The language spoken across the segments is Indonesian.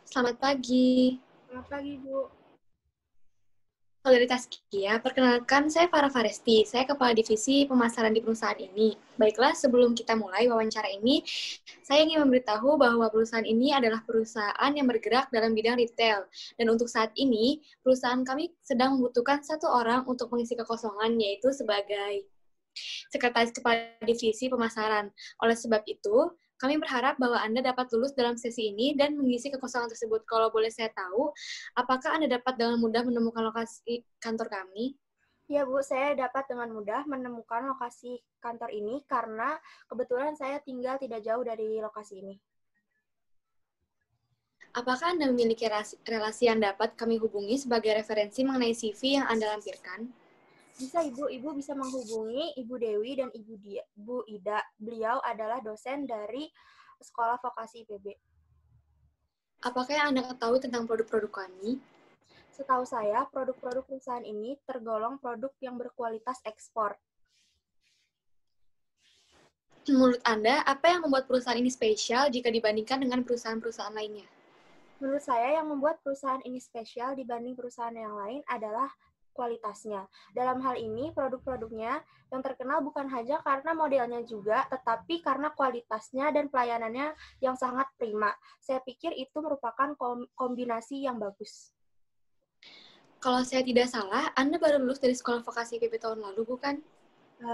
Selamat pagi. Selamat pagi, Bu. Kalau dari Taskia, perkenalkan saya Farah Faresti. Saya Kepala Divisi Pemasaran di perusahaan ini. Baiklah, sebelum kita mulai wawancara ini, saya ingin memberitahu bahwa perusahaan ini adalah perusahaan yang bergerak dalam bidang retail. Dan untuk saat ini, perusahaan kami sedang membutuhkan satu orang untuk mengisi kekosongan, yaitu sebagai Sekretaris Kepala Divisi Pemasaran. Oleh sebab itu, kami berharap bahwa Anda dapat lulus dalam sesi ini dan mengisi kekosongan tersebut. Kalau boleh saya tahu, apakah Anda dapat dengan mudah menemukan lokasi kantor kami? Ya, Bu, saya dapat dengan mudah menemukan lokasi kantor ini karena kebetulan saya tinggal tidak jauh dari lokasi ini. Apakah Anda memiliki relasi yang dapat kami hubungi sebagai referensi mengenai CV yang Anda lampirkan? Bisa, Ibu. Ibu bisa menghubungi Ibu Dewi dan Ibu Ida. Beliau adalah dosen dari Sekolah Vokasi IPB. Apakah yang Anda ketahui tentang produk-produk kami? Setahu saya, produk-produk perusahaan ini tergolong produk yang berkualitas ekspor. Menurut Anda, apa yang membuat perusahaan ini spesial jika dibandingkan dengan perusahaan-perusahaan lainnya? Menurut saya, yang membuat perusahaan ini spesial dibanding perusahaan yang lain adalah kualitasnya. Dalam hal ini, produk-produknya yang terkenal bukan hanya karena modelnya juga, tetapi karena kualitasnya dan pelayanannya yang sangat prima. Saya pikir itu merupakan kombinasi yang bagus. Kalau saya tidak salah, Anda baru lulus dari sekolah vokasi IPB tahun lalu, bukan?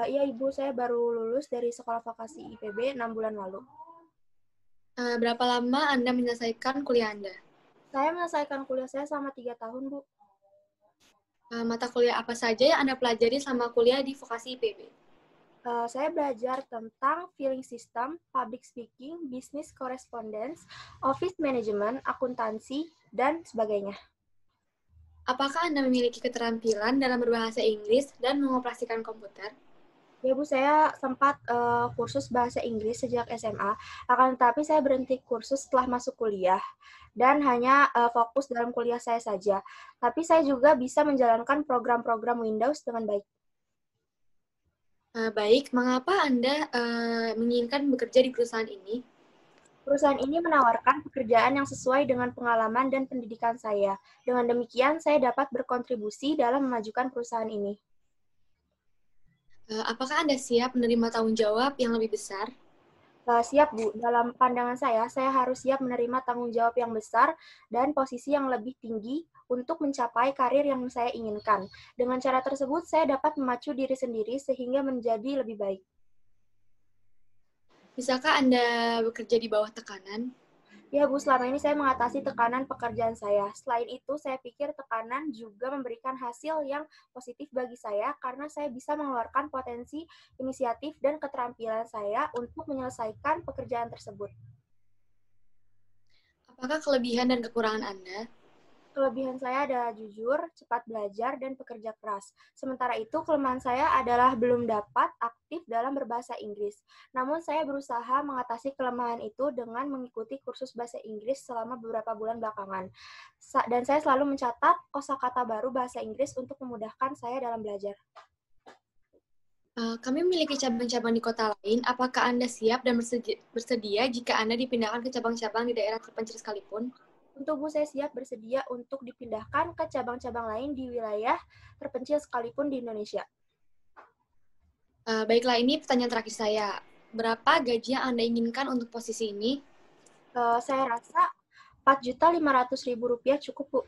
Iya, Ibu, saya baru lulus dari Sekolah Vokasi IPB 6 bulan lalu. Berapa lama Anda menyelesaikan kuliah Anda? Saya menyelesaikan kuliah saya selama 3 tahun, Bu. Mata kuliah apa saja yang Anda pelajari selama kuliah di vokasi IPB? Saya belajar tentang filling system, public speaking, business correspondence, office management, akuntansi, dan sebagainya. Apakah Anda memiliki keterampilan dalam berbahasa Inggris dan mengoperasikan komputer? Ya, Bu, saya sempat kursus bahasa Inggris sejak SMA, akan tetapi saya berhenti kursus setelah masuk kuliah dan hanya fokus dalam kuliah saya saja. Tapi saya juga bisa menjalankan program-program Windows dengan baik. Baik, mengapa Anda menginginkan bekerja di perusahaan ini? Perusahaan ini menawarkan pekerjaan yang sesuai dengan pengalaman dan pendidikan saya. Dengan demikian, saya dapat berkontribusi dalam memajukan perusahaan ini. Apakah Anda siap menerima tanggung jawab yang lebih besar? Siap, Bu. Dalam pandangan saya harus siap menerima tanggung jawab yang besar dan posisi yang lebih tinggi untuk mencapai karir yang saya inginkan. Dengan cara tersebut, saya dapat memacu diri sendiri sehingga menjadi lebih baik. Bisakah Anda bekerja di bawah tekanan? Ya, Bu, selama ini saya mengatasi tekanan pekerjaan saya. Selain itu, saya pikir tekanan juga memberikan hasil yang positif bagi saya karena saya bisa mengeluarkan potensi, inisiatif, dan keterampilan saya untuk menyelesaikan pekerjaan tersebut. Apakah kelebihan dan kekurangan Anda? Kelebihan saya adalah jujur, cepat belajar, dan pekerja keras. Sementara itu, kelemahan saya adalah belum dapat aktif dalam berbahasa Inggris. Namun, saya berusaha mengatasi kelemahan itu dengan mengikuti kursus bahasa Inggris selama beberapa bulan belakangan. Dan saya selalu mencatat kosakata baru bahasa Inggris untuk memudahkan saya dalam belajar. Kami memiliki cabang-cabang di kota lain. Apakah Anda siap dan bersedia jika Anda dipindahkan ke cabang-cabang di daerah terpencil sekalipun? Untuk Bu, saya siap bersedia untuk dipindahkan ke cabang-cabang lain di wilayah terpencil sekalipun di Indonesia. Baiklah, ini pertanyaan terakhir saya. Berapa gaji yang Anda inginkan untuk posisi ini? Saya rasa Rp4.500.000 cukup, Bu.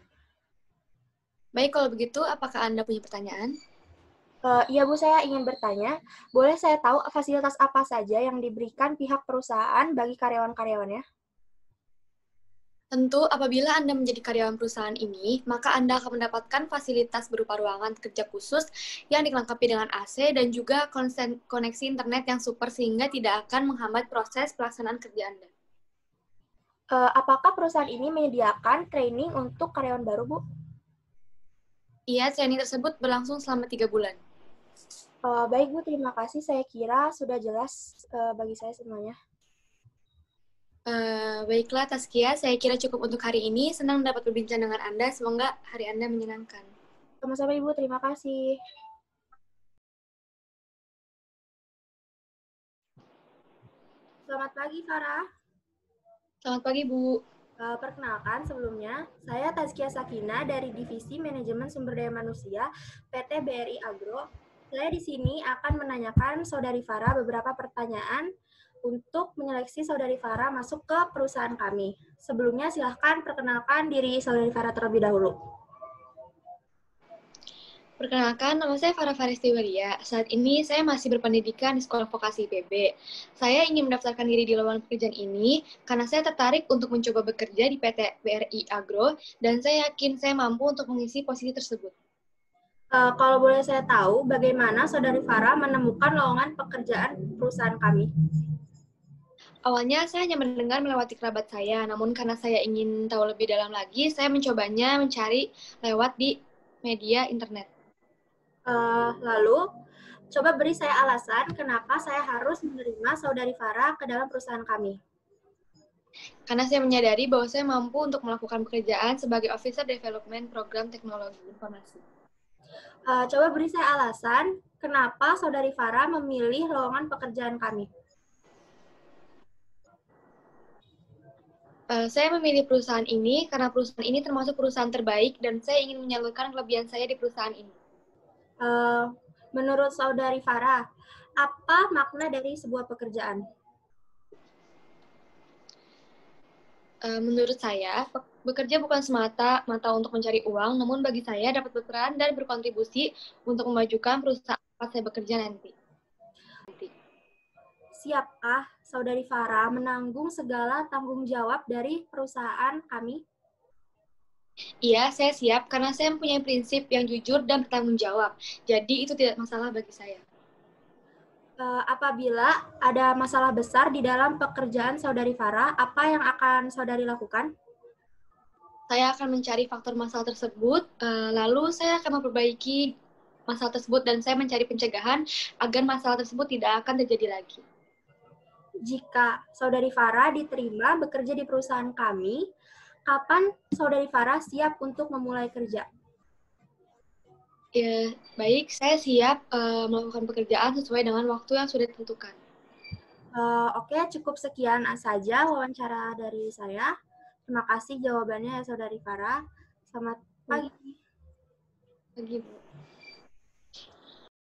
Baik, kalau begitu, apakah Anda punya pertanyaan? Iya, Bu, saya ingin bertanya, boleh saya tahu fasilitas apa saja yang diberikan pihak perusahaan bagi karyawan-karyawannya? Tentu, apabila Anda menjadi karyawan perusahaan ini, maka Anda akan mendapatkan fasilitas berupa ruangan kerja khusus yang dilengkapi dengan AC dan juga koneksi internet yang super sehingga tidak akan menghambat proses pelaksanaan kerja Anda. Apakah perusahaan ini menyediakan training untuk karyawan baru, Bu? Iya, training tersebut berlangsung selama 3 bulan. Baik, Bu, terima kasih. Saya kira sudah jelas bagi saya semuanya. Baiklah, Taskia, saya kira cukup untuk hari ini. Senang dapat berbincang dengan Anda. Semoga hari Anda menyenangkan. Sama-sama, Ibu. Terima kasih. Selamat pagi, Farah. Selamat pagi, Bu. Perkenalkan, sebelumnya, saya Tazkia Sakina dari Divisi Manajemen Sumber Daya Manusia PT BRI Agro. Saya di sini akan menanyakan Saudari Farah beberapa pertanyaan untuk menyeleksi Saudari Farah masuk ke perusahaan kami. Sebelumnya, silahkan perkenalkan diri Saudari Farah terlebih dahulu. Perkenalkan, nama saya Farah Faresti Walia. Saat ini saya masih berpendidikan di Sekolah Vokasi IPB. Saya ingin mendaftarkan diri di lowongan pekerjaan ini karena saya tertarik untuk mencoba bekerja di PT BRI Agro dan saya yakin saya mampu untuk mengisi posisi tersebut. Kalau boleh saya tahu, bagaimana Saudari Farah menemukan lowongan pekerjaan perusahaan kami? Awalnya saya hanya mendengar melewati kerabat saya, namun karena saya ingin tahu lebih dalam lagi, saya mencobanya mencari lewat di media internet. Lalu, coba beri saya alasan kenapa saya harus menerima Saudari Farah ke dalam perusahaan kami. Karena saya menyadari bahwa saya mampu untuk melakukan pekerjaan sebagai Officer Development Program Teknologi Informasi. Coba beri saya alasan kenapa Saudari Farah memilih lowongan pekerjaan kami. Saya memilih perusahaan ini karena perusahaan ini termasuk perusahaan terbaik dan saya ingin menyalurkan kelebihan saya di perusahaan ini. Menurut Saudari Farah, apa makna dari sebuah pekerjaan? Menurut saya, bekerja bukan semata-mata untuk mencari uang, namun bagi saya dapat berperan dan berkontribusi untuk memajukan perusahaan tempat saya bekerja nanti. Siapkah Saudari Farah menanggung segala tanggung jawab dari perusahaan kami? Iya, saya siap karena saya mempunyai prinsip yang jujur dan bertanggung jawab. Jadi itu tidak masalah bagi saya. Apabila ada masalah besar di dalam pekerjaan Saudari Farah, apa yang akan Saudari lakukan? Saya akan mencari faktor masalah tersebut, lalu saya akan memperbaiki masalah tersebut dan saya mencari pencegahan agar masalah tersebut tidak akan terjadi lagi. Jika Saudari Farah diterima bekerja di perusahaan kami, kapan Saudari Farah siap untuk memulai kerja? Ya, baik, saya siap melakukan pekerjaan sesuai dengan waktu yang sudah ditentukan. Oke, cukup sekian saja wawancara dari saya. Terima kasih jawabannya ya Saudari Farah. Selamat pagi. Pagi, Bu.